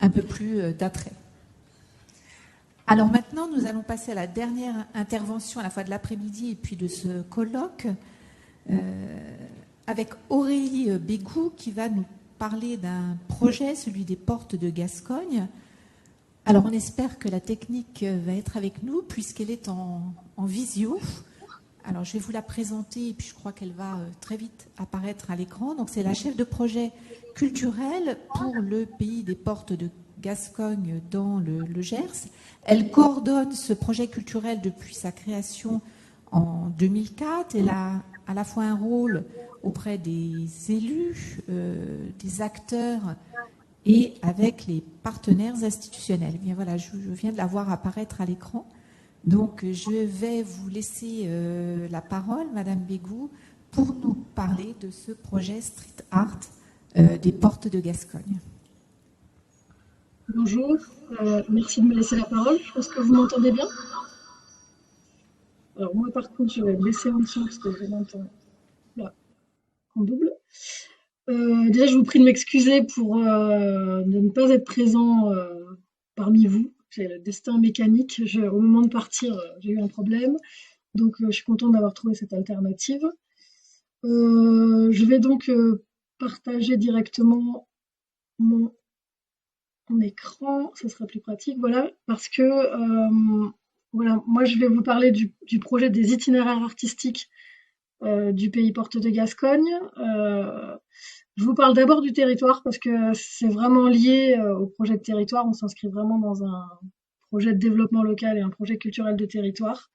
un peu plus d'attrait. Alors maintenant, nous allons passer à la dernière intervention à la fois de l'après-midi et puis de ce colloque avec Aurélie Bégou qui va nous parler d'un projet, celui des portes de Gascogne. Alors on espère que la technique va être avec nous puisqu'elle est en visio. Alors je vais vous la présenter et puis je crois qu'elle va très vite apparaître à l'écran. Donc c'est la chef de projet culturel pour le pays des portes de Gascogne dans le Gers. Elle coordonne ce projet culturel depuis sa création en 2004. Elle a à la fois un rôle auprès des élus, des acteurs et avec les partenaires institutionnels. Eh bien voilà, je viens de la voir apparaître à l'écran. Donc je vais vous laisser la parole, Madame Bégou, pour nous parler de ce projet Street Art des portes de Gascogne. Bonjour, merci de me laisser la parole. Je pense que vous m'entendez bien. Alors moi par contre je vais me laisser en dessous parce que je m'entends là en double. Déjà je vous prie de m'excuser pour de ne pas être présent parmi vous. J'ai le destin mécanique. Au moment de partir, j'ai eu un problème. Donc je suis contente d'avoir trouvé cette alternative. Je vais donc partager directement mon écran, ça sera plus pratique, voilà, parce que voilà, moi je vais vous parler du projet des itinéraires artistiques du pays Portes de Gascogne. Je vous parle d'abord du territoire parce que c'est vraiment lié au projet de territoire. On s'inscrit vraiment dans un projet de développement local et un projet culturel de territoire.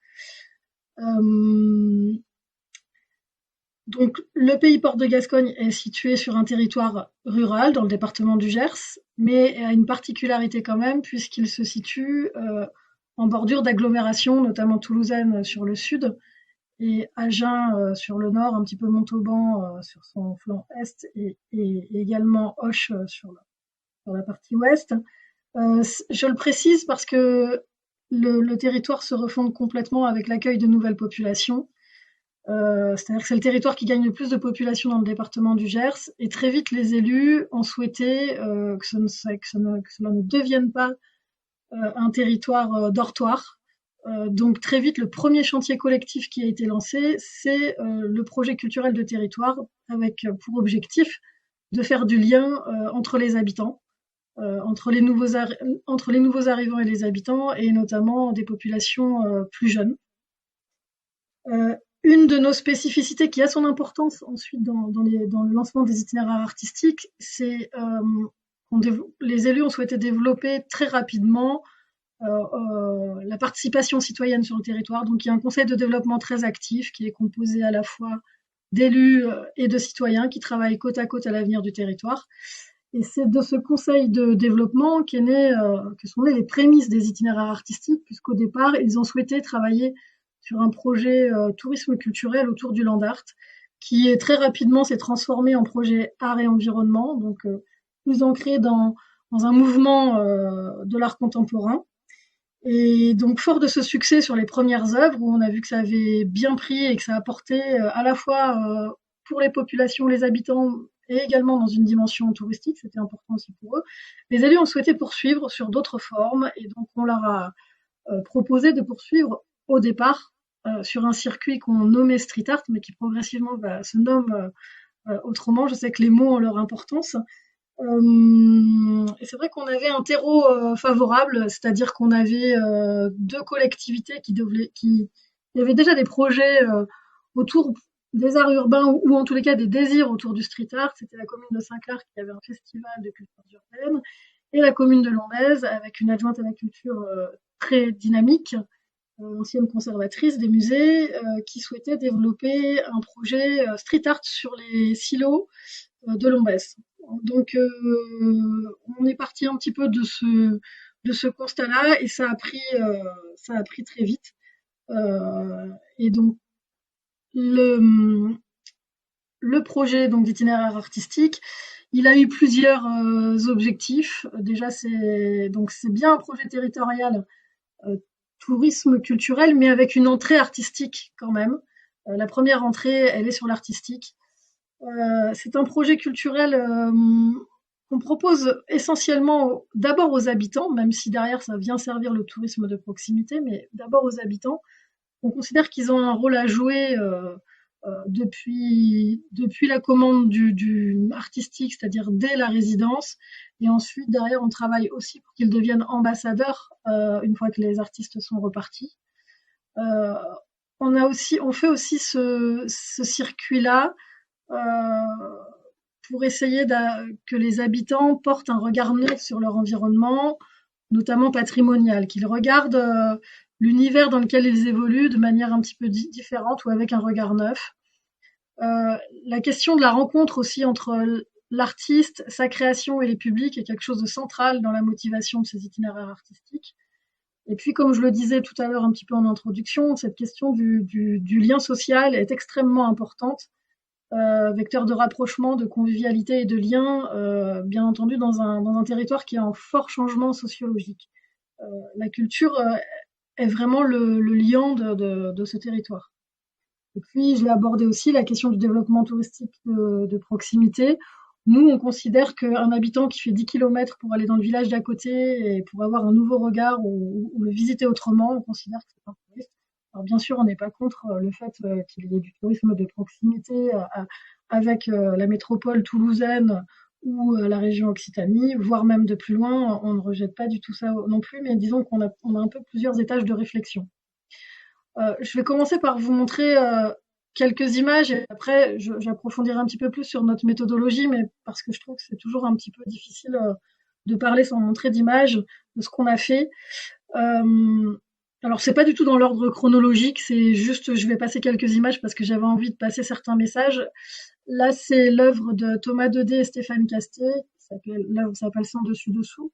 Donc, le pays Portes de Gascogne est situé sur un territoire rural dans le département du Gers, mais a une particularité quand même puisqu'il se situe en bordure d'agglomérations, notamment toulousaine sur le sud et Agen sur le nord, un petit peu Montauban sur son flanc est et également Auch sur la partie ouest. Je le précise parce que le territoire se refonde complètement avec l'accueil de nouvelles populations. C'est-à-dire que c'est le territoire qui gagne le plus de population dans le département du Gers et très vite les élus ont souhaité que cela ne devienne pas un territoire dortoir. Donc très vite, le premier chantier collectif qui a été lancé, c'est le projet culturel de territoire avec pour objectif de faire du lien entre les habitants, entre les nouveaux arrivants et les habitants, et notamment des populations plus jeunes. Une de nos spécificités qui a son importance ensuite dans le lancement des itinéraires artistiques, c'est les élus ont souhaité développer très rapidement la participation citoyenne sur le territoire. Donc il y a un conseil de développement très actif qui est composé à la fois d'élus et de citoyens qui travaillent côte à côte à l'avenir du territoire. Et c'est de ce conseil de développement que sont nées les prémices des itinéraires artistiques, puisqu'au départ, ils ont souhaité travailler sur un projet tourisme culturel autour du land art, qui est très rapidement s'est transformé en projet art et environnement, donc plus ancré dans un mouvement de l'art contemporain. Et donc, fort de ce succès sur les premières œuvres, où on a vu que ça avait bien pris et que ça apportait à la fois pour les populations, les habitants, et également dans une dimension touristique, c'était important aussi pour eux, les élus ont souhaité poursuivre sur d'autres formes, et donc on leur a proposé de poursuivre au départ sur un circuit qu'on nommait street art, mais qui progressivement se nomme autrement. Je sais que les mots ont leur importance. Et c'est vrai qu'on avait un terreau favorable, c'est-à-dire qu'on avait deux collectivités il y avait déjà des projets autour des arts urbains ou en tous les cas des désirs autour du street art. C'était la commune de Saint-Clar qui avait un festival de culture urbaine et la commune de Londaise avec une adjointe à la culture très dynamique, ancienne conservatrice des musées, qui souhaitait développer un projet street art sur les silos de Lombès. Donc on est parti un petit peu de ce constat-là et ça a pris très vite. Et donc le projet donc d'itinéraire artistique, il a eu plusieurs objectifs. Déjà c'est bien un projet territorial tourisme culturel, mais avec une entrée artistique quand même. La première entrée, elle est sur l'artistique. C'est un projet culturel qu'on propose essentiellement d'abord aux habitants, même si derrière ça vient servir le tourisme de proximité, mais d'abord aux habitants. On considère qu'ils ont un rôle à jouer depuis la commande du artistique, c'est-à-dire dès la résidence. Et ensuite, derrière, on travaille aussi pour qu'ils deviennent ambassadeurs une fois que les artistes sont repartis. Euh, on fait aussi ce circuit-là pour essayer que les habitants portent un regard neutre sur leur environnement, notamment patrimonial, qu'ils regardent l'univers dans lequel ils évoluent de manière un petit peu différente ou avec un regard neuf. La question de la rencontre aussi entre l'artiste, sa création et les publics est quelque chose de central dans la motivation de ces itinéraires artistiques. Et puis, comme je le disais tout à l'heure un petit peu en introduction, cette question du lien social est extrêmement importante, vecteur de rapprochement, de convivialité et de lien, bien entendu dans un territoire qui est en fort changement sociologique. La culture est vraiment le liant de ce territoire. Et puis, je l'ai abordé aussi, la question du développement touristique de proximité. Nous, on considère qu'un habitant qui fait 10 kilomètres pour aller dans le village d'à côté et pour avoir un nouveau regard ou le visiter autrement, on considère que c'est un touriste. Alors bien sûr, on n'est pas contre le fait qu'il y ait du tourisme de proximité avec la métropole toulousaine ou la région Occitanie, voire même de plus loin. On ne rejette pas du tout ça non plus, mais disons qu'on a un peu plusieurs étages de réflexion. Je vais commencer par vous montrer quelques images et après j'approfondirai un petit peu plus sur notre méthodologie, mais parce que je trouve que c'est toujours un petit peu difficile de parler sans montrer d'images de ce qu'on a fait. Alors c'est pas du tout dans l'ordre chronologique, c'est juste je vais passer quelques images parce que j'avais envie de passer certains messages. Là c'est l'œuvre de Thomas Daudet et Stéphane Castet, l'œuvre s'appelle Sans dessus dessous.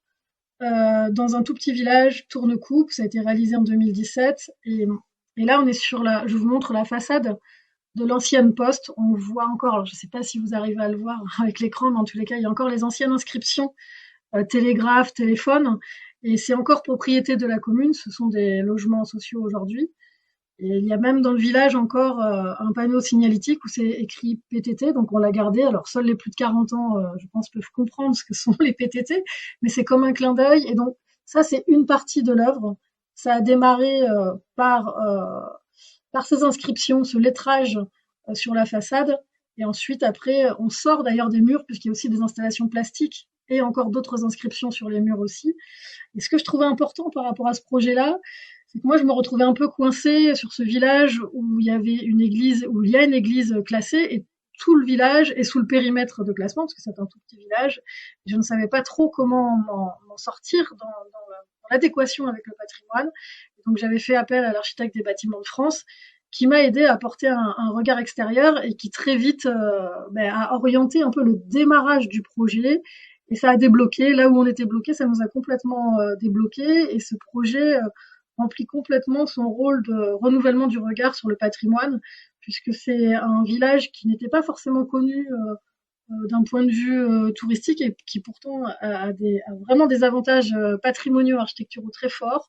Dans un tout petit village, Tournecoupe, ça a été réalisé en 2017 et là on est je vous montre la façade de l'ancienne poste. On voit encore, alors je ne sais pas si vous arrivez à le voir avec l'écran, mais en tous les cas il y a encore les anciennes inscriptions télégraphe, téléphone, et c'est encore propriété de la commune, ce sont des logements sociaux aujourd'hui. Et il y a même dans le village encore un panneau signalétique où c'est écrit PTT, donc on l'a gardé. Alors seuls les plus de 40 ans, je pense, peuvent comprendre ce que sont les PTT, mais c'est comme un clin d'œil. Et donc ça, c'est une partie de l'œuvre. Ça a démarré par ces inscriptions, ce lettrage sur la façade. Et ensuite, après, on sort d'ailleurs des murs, puisqu'il y a aussi des installations plastiques et encore d'autres inscriptions sur les murs aussi. Et ce que je trouvais important par rapport à ce projet-là, c'est que moi, je me retrouvais un peu coincée sur ce village où il y avait une église, où il y a une église classée, et tout le village est sous le périmètre de classement, parce que c'est un tout petit village. Et je ne savais pas trop comment m'en sortir dans l'adéquation avec le patrimoine. Et donc, j'avais fait appel à l'architecte des bâtiments de France, qui m'a aidé à apporter un regard extérieur et qui très vite a orienté un peu le démarrage du projet. Et ça a débloqué, là où on était bloqué, ça nous a complètement débloqué. Et ce projet remplit complètement son rôle de renouvellement du regard sur le patrimoine, puisque c'est un village qui n'était pas forcément connu d'un point de vue touristique et qui pourtant a vraiment des avantages patrimoniaux architecturaux très forts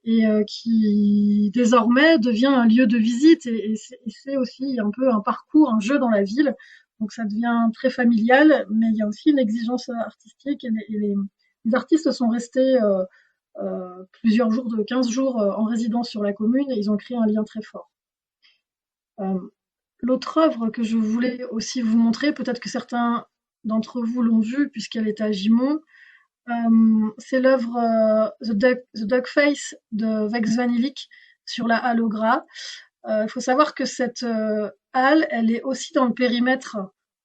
et qui désormais devient un lieu de visite et c'est aussi un peu un parcours, un jeu dans la ville. Donc ça devient très familial, mais il y a aussi une exigence artistique et les artistes sont restés plusieurs jours, de 15 jours en résidence sur la commune et ils ont créé un lien très fort. L'autre œuvre que je voulais aussi vous montrer, peut-être que certains d'entre vous l'ont vue puisqu'elle est à Gimont, c'est l'œuvre The Duck Face de Vex Van Ilik sur la halle au Gras. Il faut savoir que cette halle, elle est aussi dans le périmètre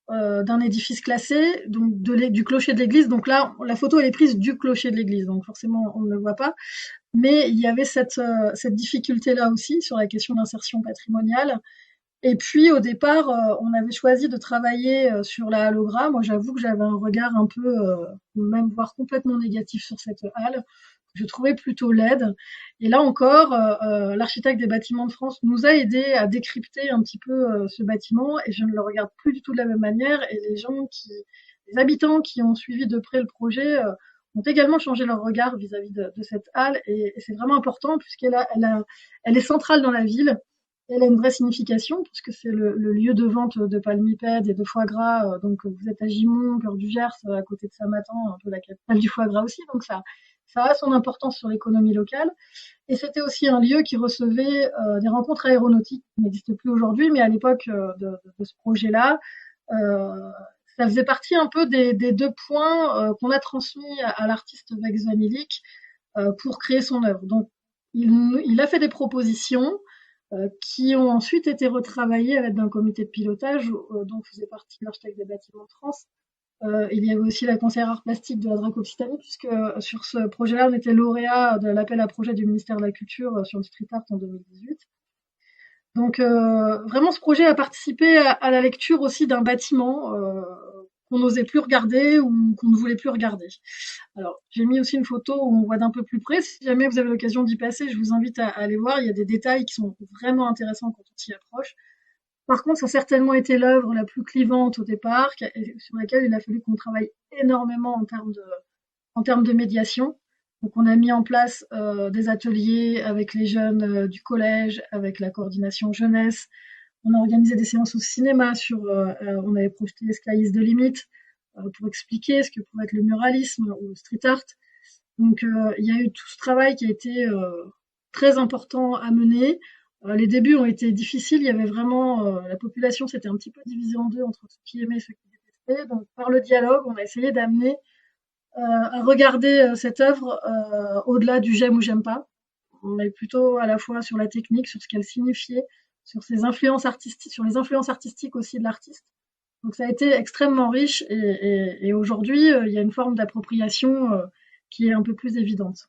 d'un édifice classé, donc du clocher de l'église. Donc là, la photo elle est prise du clocher de l'église, donc forcément on ne le voit pas. Mais il y avait cette difficulté-là aussi sur la question d'insertion patrimoniale. Et puis au départ, on avait choisi de travailler sur la halle au Gras. Moi, j'avoue que j'avais un regard un peu, même voire complètement négatif sur cette halle. Je trouvais plutôt laide. Et là encore, l'architecte des bâtiments de France nous a aidés à décrypter un petit peu ce bâtiment et je ne le regarde plus du tout de la même manière. Et les habitants qui ont suivi de près le projet ont également changé leur regard vis-à-vis de cette halle et c'est vraiment important puisqu'elle est centrale dans la ville. Elle a une vraie signification puisque c'est le lieu de vente de palmipèdes et de foie gras. Donc vous êtes à Gimont, cœur du Gers, à côté de Samatan, un peu la capitale du foie gras aussi. Donc ça a son importance sur l'économie locale. Et c'était aussi un lieu qui recevait des rencontres aéronautiques qui n'existent plus aujourd'hui, mais à l'époque de ce projet-là, euh, ça faisait partie un peu des deux points qu'on a transmis à l'artiste Vex Van Ilik pour créer son œuvre. Donc il a fait des propositions qui ont ensuite été retravaillées à l'aide d'un comité de pilotage dont faisait partie l'architecte des bâtiments de France. Il y avait aussi la conseillère art plastique de la DRAC Occitanie, puisque sur ce projet-là, on était lauréat de l'appel à projet du ministère de la Culture sur le street art en 2018. Donc vraiment, ce projet a participé à la lecture aussi d'un bâtiment qu'on n'osait plus regarder ou qu'on ne voulait plus regarder. Alors, j'ai mis aussi une photo où on voit d'un peu plus près. Si jamais vous avez l'occasion d'y passer, je vous invite à aller voir. Il y a des détails qui sont vraiment intéressants quand on s'y approche. Par contre, ça a certainement été l'œuvre la plus clivante au départ, sur laquelle il a fallu qu'on travaille énormément en termes de médiation. Donc, on a mis en place des ateliers avec les jeunes du collège, avec la coordination jeunesse. On a organisé des séances au cinéma on avait projeté Sky is the Limit pour expliquer ce que pouvait être le muralisme ou le street art. Donc, il y a eu tout ce travail qui a été très important à mener. Les débuts ont été difficiles. Il y avait vraiment la population s'était un petit peu divisée en deux entre ceux qui aimaient et ceux qui détestaient. Donc, par le dialogue, on a essayé d'amener à regarder cette œuvre au-delà du j'aime ou j'aime pas. On est plutôt à la fois sur la technique, sur ce qu'elle signifiait, sur ses influences artistiques, sur les influences artistiques aussi de l'artiste. Donc ça a été extrêmement riche et aujourd'hui, il y a une forme d'appropriation qui est un peu plus évidente.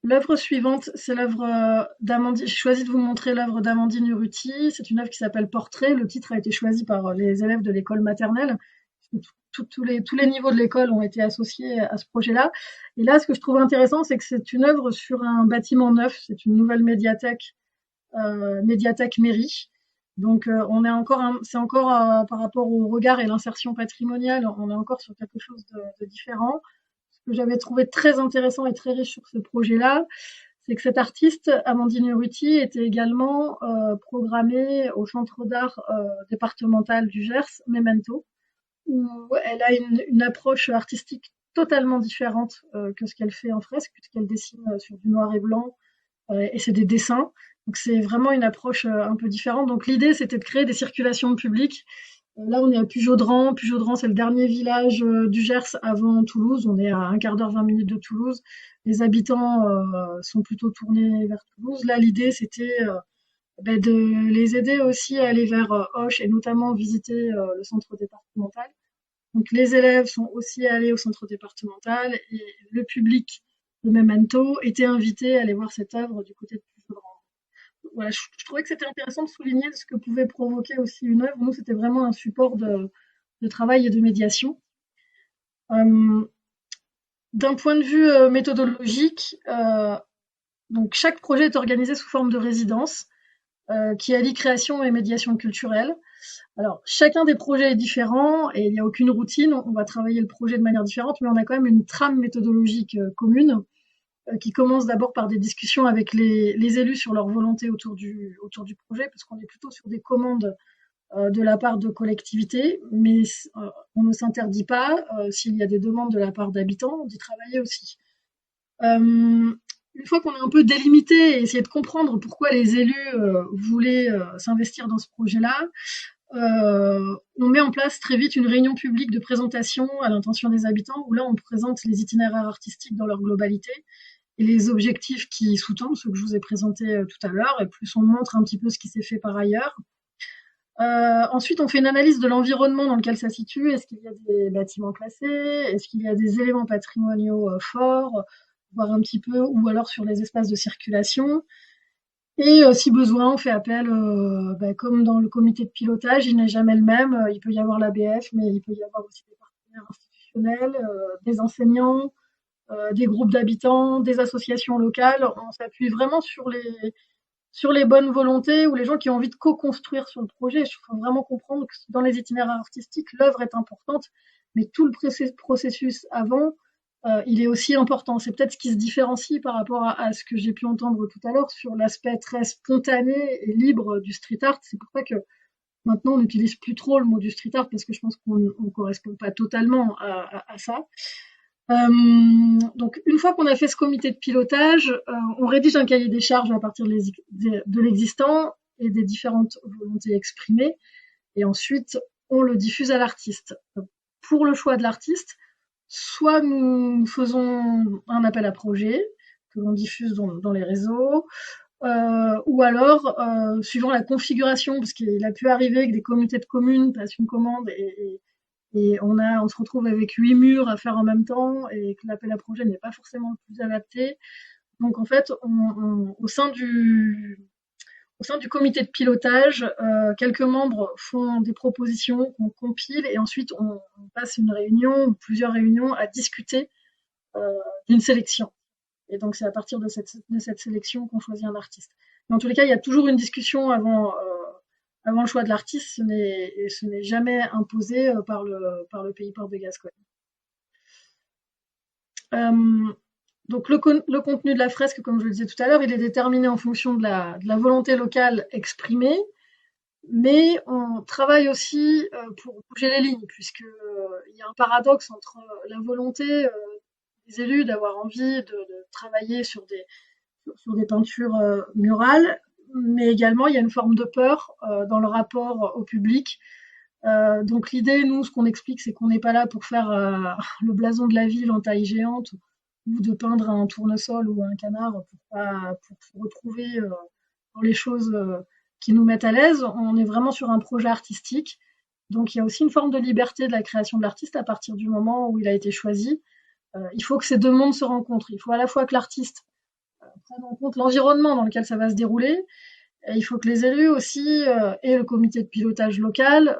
L'œuvre suivante, c'est l'œuvre d'Amandine. J'ai choisi de vous montrer l'œuvre d'Amandine Urruti. C'est une œuvre qui s'appelle Portrait. Le titre a été choisi par les élèves de l'école maternelle. Tous les niveaux de l'école ont été associés à ce projet-là. Et là, ce que je trouve intéressant, c'est que c'est une œuvre sur un bâtiment neuf. C'est une nouvelle médiathèque, médiathèque mairie. Donc, c'est encore par rapport au regard et l'insertion patrimoniale, on est encore sur quelque chose de différent. Ce que j'avais trouvé très intéressant et très riche sur ce projet-là, c'est que cette artiste, Amandine Urruti, était également programmée au Centre d'art départemental du Gers, Memento, où elle a une approche artistique totalement différente que ce qu'elle fait en fresque, puisqu'elle dessine sur du noir et blanc, et c'est des dessins. Donc c'est vraiment une approche un peu différente. Donc l'idée, c'était de créer des circulations de public. Là, on est à Pujaudran. Pujaudran, c'est le dernier village du Gers avant Toulouse. On est à un quart d'heure, 20 minutes de Toulouse. Les habitants sont plutôt tournés vers Toulouse. Là, l'idée, c'était de les aider aussi à aller vers Auch et notamment visiter le centre départemental. Donc les élèves sont aussi allés au centre départemental et le public de Memento était invité à aller voir cette œuvre du côté de Pujaudran. Voilà, je trouvais que c'était intéressant de souligner ce que pouvait provoquer aussi une œuvre. Nous, c'était vraiment un support de travail et de médiation. D'un point de vue méthodologique, donc chaque projet est organisé sous forme de résidence qui allie création et médiation culturelle. Alors, chacun des projets est différent et il n'y a aucune routine. On va travailler le projet de manière différente, mais on a quand même une trame méthodologique commune qui commence d'abord par des discussions avec les élus sur leur volonté autour du projet, parce qu'on est plutôt sur des commandes de la part de collectivités, mais on ne s'interdit pas, s'il y a des demandes de la part d'habitants, d'y travailler aussi. Une fois qu'on a un peu délimité et essayé de comprendre pourquoi les élus voulaient s'investir dans ce projet-là, on met en place très vite une réunion publique de présentation à l'intention des habitants, où là on présente les itinéraires artistiques dans leur globalité et les objectifs qui sous-tendent, ceux que je vous ai présentés tout à l'heure, et plus on montre un petit peu ce qui s'est fait par ailleurs. Ensuite, on fait une analyse de l'environnement dans lequel ça se situe. Est-ce qu'il y a des bâtiments classés? Est-ce qu'il y a des éléments patrimoniaux forts? Voir un petit peu, ou alors sur les espaces de circulation. Et si besoin, on fait appel, comme dans le comité de pilotage, il n'est jamais le même. Il peut y avoir l'ABF, mais il peut y avoir aussi des partenaires institutionnels, des enseignants, des groupes d'habitants, des associations locales. On s'appuie vraiment sur les bonnes volontés ou les gens qui ont envie de co-construire sur le projet. Il faut vraiment comprendre que dans les itinéraires artistiques, l'œuvre est importante, mais tout le processus avant il est aussi important. C'est peut-être ce qui se différencie par rapport à ce que j'ai pu entendre tout à l'heure sur l'aspect très spontané et libre du street art. C'est pour ça que maintenant on n'utilise plus trop le mot du street art parce que je pense qu'on ne correspond pas totalement à ça. Donc une fois qu'on a fait ce comité de pilotage, on rédige un cahier des charges à partir de l'existant et des différentes volontés exprimées, et ensuite on le diffuse à l'artiste. Pour le choix de l'artiste, soit nous faisons un appel à projet que l'on diffuse dans les réseaux, ou alors, suivant la configuration, parce qu'il a pu arriver que des communautés de communes passent une commande et on se retrouve avec 8 murs à faire en même temps et que l'appel à projet n'est pas forcément le plus adapté. Donc en fait, au sein du comité de pilotage, quelques membres font des propositions qu'on compile et ensuite on passe une réunion ou plusieurs réunions à discuter d'une sélection. Et donc c'est à partir de cette sélection qu'on choisit un artiste. Mais en tous les cas, il y a toujours une discussion avant le choix de l'artiste. Ce n'est jamais imposé par le pays port de Gascogne. Donc le contenu de la fresque, comme je le disais tout à l'heure, il est déterminé en fonction de la volonté locale exprimée, mais on travaille aussi pour bouger les lignes, puisque il y a un paradoxe entre la volonté des élus d'avoir envie de travailler sur des peintures murales, mais également il y a une forme de peur dans le rapport au public. Donc l'idée, nous, ce qu'on explique, c'est qu'on n'est pas là pour faire le blason de la ville en taille géante ou de peindre un tournesol ou un canard pour se retrouver dans les choses qui nous mettent à l'aise. On est vraiment sur un projet artistique. Donc il y a aussi une forme de liberté de la création de l'artiste à partir du moment où il a été choisi. Il faut que ces deux mondes se rencontrent. Il faut à la fois que l'artiste prenne en compte l'environnement dans lequel ça va se dérouler, et il faut que les élus aussi et le comité de pilotage local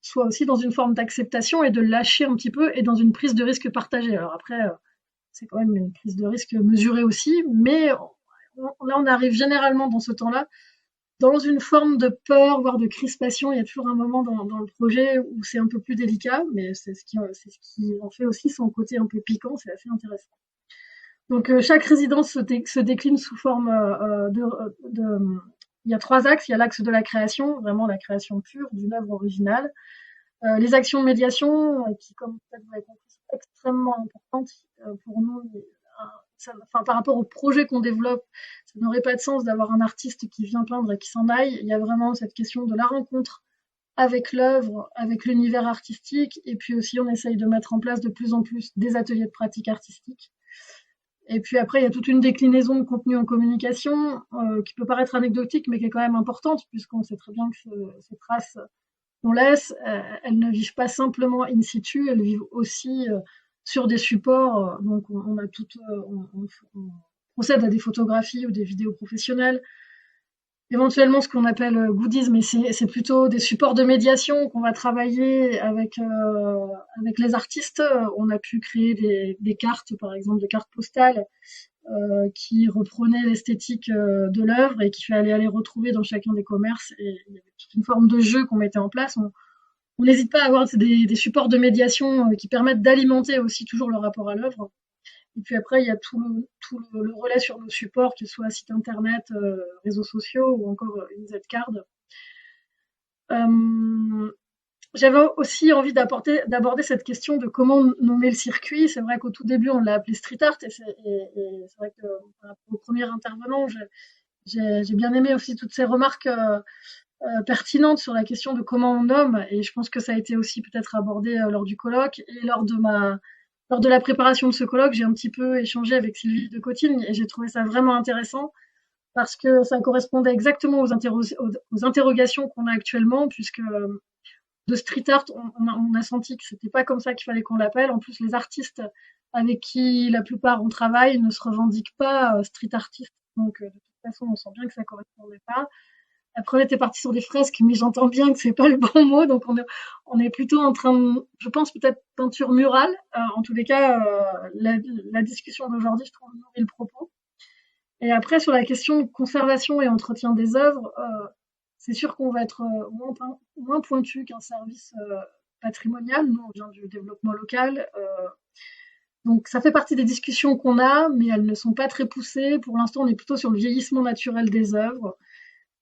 soient aussi dans une forme d'acceptation et de lâcher un petit peu et dans une prise de risque partagée. Alors après, c'est quand même une prise de risque mesurée aussi, mais là on arrive généralement dans ce temps-là dans une forme de peur, voire de crispation. Il y a toujours un moment dans le projet où c'est un peu plus délicat, mais c'est ce qui en fait aussi son côté un peu piquant, c'est assez intéressant. Donc chaque résidence se décline sous forme il y a 3 axes. Il y a l'axe de la création, vraiment la création pure d'une œuvre originale. Les actions de médiation, qui, comme peut-être vous l'avez compris, sont extrêmement importantes pour nous. Enfin, par rapport au projet qu'on développe, ça n'aurait pas de sens d'avoir un artiste qui vient peindre et qui s'en aille. Il y a vraiment cette question de la rencontre avec l'œuvre, avec l'univers artistique, et puis aussi on essaye de mettre en place de plus en plus des ateliers de pratique artistique. Et puis après, il y a toute une déclinaison de contenu en communication qui peut paraître anecdotique, mais qui est quand même importante, puisqu'on sait très bien que ces traces qu'on laisse, elles ne vivent pas simplement in situ, elles vivent aussi sur des supports. Donc on a on procède à des photographies ou des vidéos professionnelles, éventuellement ce qu'on appelle goodies, mais c'est plutôt des supports de médiation qu'on va travailler avec les artistes. On a pu créer des cartes, par exemple des cartes postales, qui reprenaient l'esthétique de l'œuvre et qu'il fallait aller retrouver dans chacun des commerces. Et il y avait toute une forme de jeu qu'on mettait en place. On n'hésite pas à avoir des supports de médiation qui permettent d'alimenter aussi toujours le rapport à l'œuvre. Et puis après, il y a tout le relais sur nos supports, que ce soit site internet, réseaux sociaux ou encore une Z-card. J'avais aussi envie d'aborder cette question de comment nommer le circuit. C'est vrai qu'au tout début, on l'a appelé street art, et c'est vrai que par rapport au premier intervenant, j'ai bien aimé aussi toutes ces remarques pertinentes sur la question de comment on nomme, et je pense que ça a été aussi peut-être abordé lors du colloque et lors de la préparation de ce colloque. J'ai un petit peu échangé avec Sylvie de Cottine et j'ai trouvé ça vraiment intéressant parce que ça correspondait exactement aux interrogations qu'on a actuellement, puisque de street art, on a senti que c'était pas comme ça qu'il fallait qu'on l'appelle. En plus, les artistes avec qui la plupart on travaille ne se revendiquent pas street artistes, donc de toute façon, on sent bien que ça correspondait pas. Après, on était parti sur des fresques, mais j'entends bien que c'est pas le bon mot, donc on est plutôt en train de, je pense peut-être peinture murale. En tous les cas, la discussion d'aujourd'hui, je trouve, nourrit le propos. Et après, sur la question de conservation et entretien des œuvres, c'est sûr qu'on va être moins pointu qu'un service patrimonial. Nous, on vient du développement local. Donc ça fait partie des discussions qu'on a, mais elles ne sont pas très poussées. Pour l'instant, on est plutôt sur le vieillissement naturel des œuvres.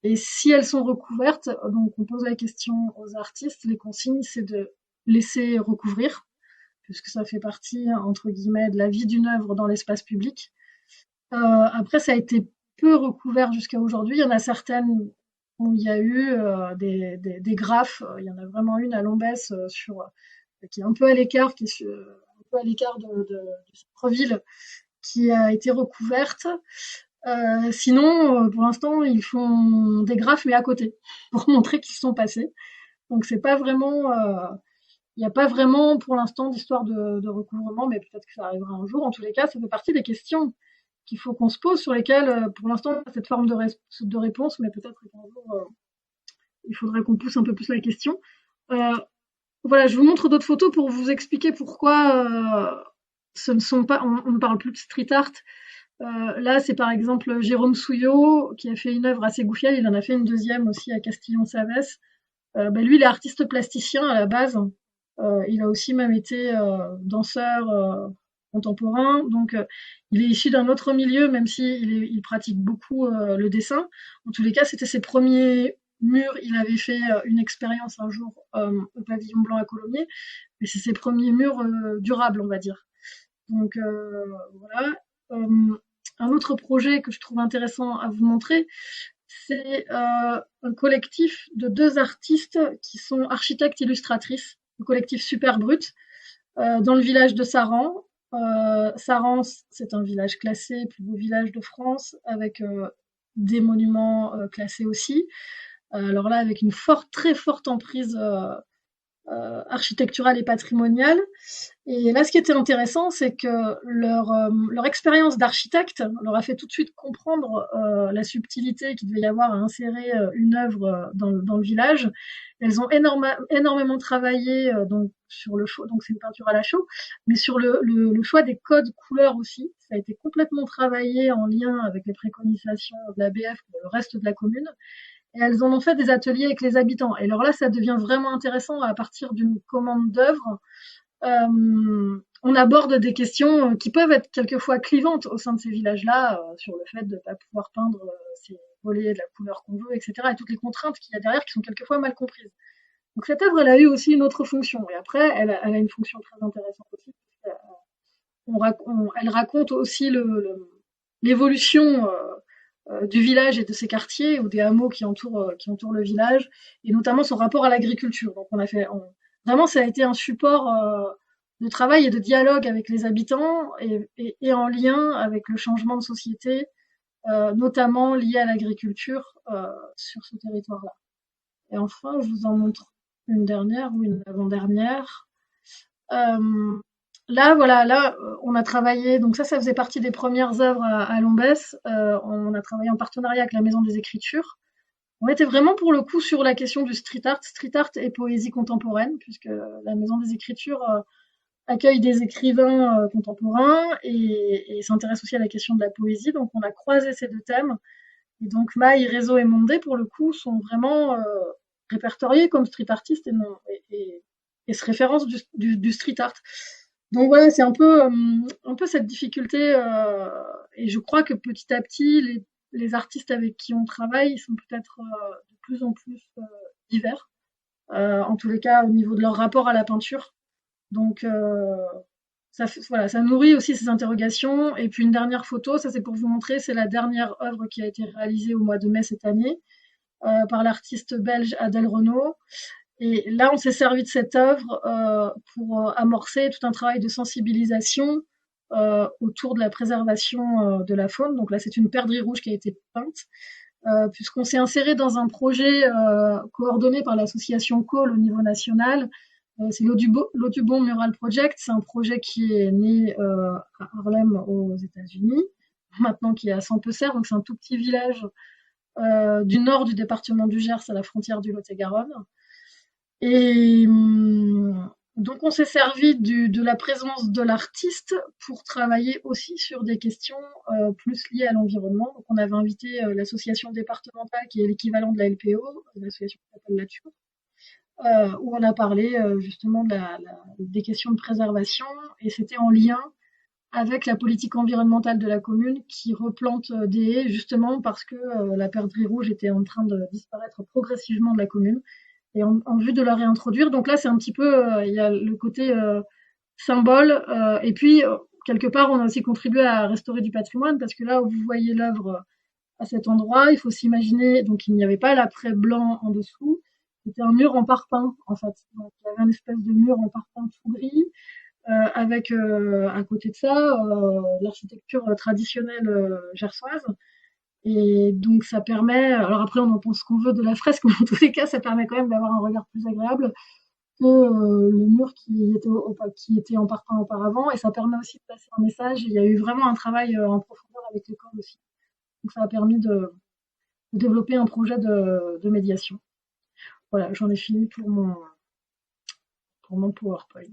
Et si elles sont recouvertes, donc on pose la question aux artistes, les consignes, c'est de laisser recouvrir, puisque ça fait partie, entre guillemets, de la vie d'une œuvre dans l'espace public. Après, ça a été peu recouvert jusqu'à aujourd'hui. Il y en a certaines où il y a eu des graphes. Il y en a vraiment une à Lombès qui est un peu à l'écart, qui est un peu à l'écart du centre-ville, qui a été recouverte. Sinon, pour l'instant, ils font des graphes, mais à côté, pour montrer qu'ils sont passés. Donc c'est pas vraiment, il n'y a pas vraiment pour l'instant d'histoire de recouvrement, mais peut-être que ça arrivera un jour. En tous les cas, ça fait partie des questions qu'il faut qu'on se pose, sur lesquelles, pour l'instant, on a cette forme de réponse, mais peut-être qu'un jour, il faudrait qu'on pousse un peu plus la question. Euh, voilà, je vous montre d'autres photos pour vous expliquer pourquoi ce ne sont pas, on ne parle plus de street art. Là, c'est par exemple Jérôme Souillot qui a fait une œuvre assez gouffière. Il en a fait une deuxième aussi à Castillon-Savès. Lui, il est artiste plasticien à la base. Il a aussi même été danseur contemporain. Donc, il est issu d'un autre milieu, même il pratique beaucoup le dessin. En tous les cas, c'était ses premiers murs. Il avait fait une expérience un jour au Pavillon Blanc à Colomiers, mais c'est ses premiers murs durables, on va dire. Donc, voilà. Un autre projet que je trouve intéressant à vous montrer, c'est un collectif de 2 artistes qui sont architectes illustratrices, le collectif Super Brut, dans le village de Saran. Saran, c'est un village classé, plus beau village de France, avec des monuments classés aussi. Alors là, avec une très forte emprise architecturale et patrimoniale. Et là, ce qui était intéressant, c'est que leur expérience d'architecte leur a fait tout de suite comprendre la subtilité qu'il devait y avoir à insérer une œuvre dans le village. Elles ont énormément travaillé donc sur le choix, donc c'est une peinture à la chaux, mais sur le choix des codes couleurs aussi. Ça a été complètement travaillé en lien avec les préconisations de l'ABF pour le reste de la commune. Et elles en ont fait des ateliers avec les habitants. Et alors là, ça devient vraiment intéressant à partir d'une commande d'œuvre. On aborde des questions qui peuvent être quelquefois clivantes au sein de ces villages-là, sur le fait de ne pas pouvoir peindre ces volets de la couleur qu'on veut, etc. Et toutes les contraintes qu'il y a derrière qui sont quelquefois mal comprises. Donc cette œuvre, elle a eu aussi une autre fonction. Et après, elle a une fonction très intéressante aussi. Elle raconte aussi l'évolution du village et de ses quartiers ou des hameaux qui entourent le village, et notamment son rapport à l'agriculture. Donc vraiment, ça a été un support de travail et de dialogue avec les habitants et en lien avec le changement de société, notamment lié à l'agriculture sur ce territoire-là. Et enfin, je vous en montre une dernière ou une avant-dernière. Euh, Là, voilà, on a travaillé, donc ça faisait partie des premières œuvres à Lombès. On a travaillé en partenariat avec la Maison des Écritures. On était vraiment pour le coup sur la question du street art et poésie contemporaine, puisque la Maison des Écritures accueille des écrivains contemporains et s'intéresse aussi à la question de la poésie. Donc on a croisé ces deux thèmes. Et donc Maï, Réseau et Mondé, pour le coup, sont vraiment répertoriés comme street artistes et se référencent du street art. Donc voilà, c'est un peu cette difficulté, et je crois que petit à petit, les artistes avec qui on travaille sont peut-être de plus en plus divers, en tous les cas au niveau de leur rapport à la peinture. Donc voilà, ça nourrit aussi ces interrogations. Et puis une dernière photo, ça c'est pour vous montrer, c'est la dernière œuvre qui a été réalisée au mois de mai cette année par l'artiste belge Adèle Renaud. Et là, on s'est servi de cette œuvre pour amorcer tout un travail de sensibilisation autour de la préservation de la faune. Donc là, c'est une perdrix rouge qui a été peinte, puisqu'on s'est inséré dans un projet coordonné par l'association COL au niveau national. C'est l'Audubon Mural Project. C'est un projet qui est né à Harlem aux États-Unis, maintenant qui est à Saint-Pecer, donc c'est un tout petit village du nord du département du Gers à la frontière du Lot-et-Garonne. Et donc on s'est servi de la présence de l'artiste pour travailler aussi sur des questions plus liées à l'environnement. Donc on avait invité l'association départementale qui est l'équivalent de la LPO, l'association qui s'appelle Nature, où on a parlé justement des questions de préservation, et c'était en lien avec la politique environnementale de la commune qui replante des haies justement parce que la perdrix rouge était en train de disparaître progressivement de la commune et en vue de la réintroduire. Donc là, c'est un petit peu, il y a le côté symbole et puis quelque part, on a aussi contribué à restaurer du patrimoine parce que là où vous voyez l'œuvre à cet endroit, il faut s'imaginer, donc il n'y avait pas l'après blanc en dessous, c'était un mur en parpaing en fait. Donc, il y avait une espèce de mur en parpaing tout gris avec à côté de ça l'architecture traditionnelle gersoise. Et donc ça permet, alors après on en pense ce qu'on veut de la fresque, mais en tous les cas ça permet quand même d'avoir un regard plus agréable que le mur qui était en partant auparavant. Et ça permet aussi de passer un message. Il y a eu vraiment un travail en profondeur avec l'école aussi. Donc ça a permis de développer un projet de médiation. Voilà, j'en ai fini pour mon PowerPoint.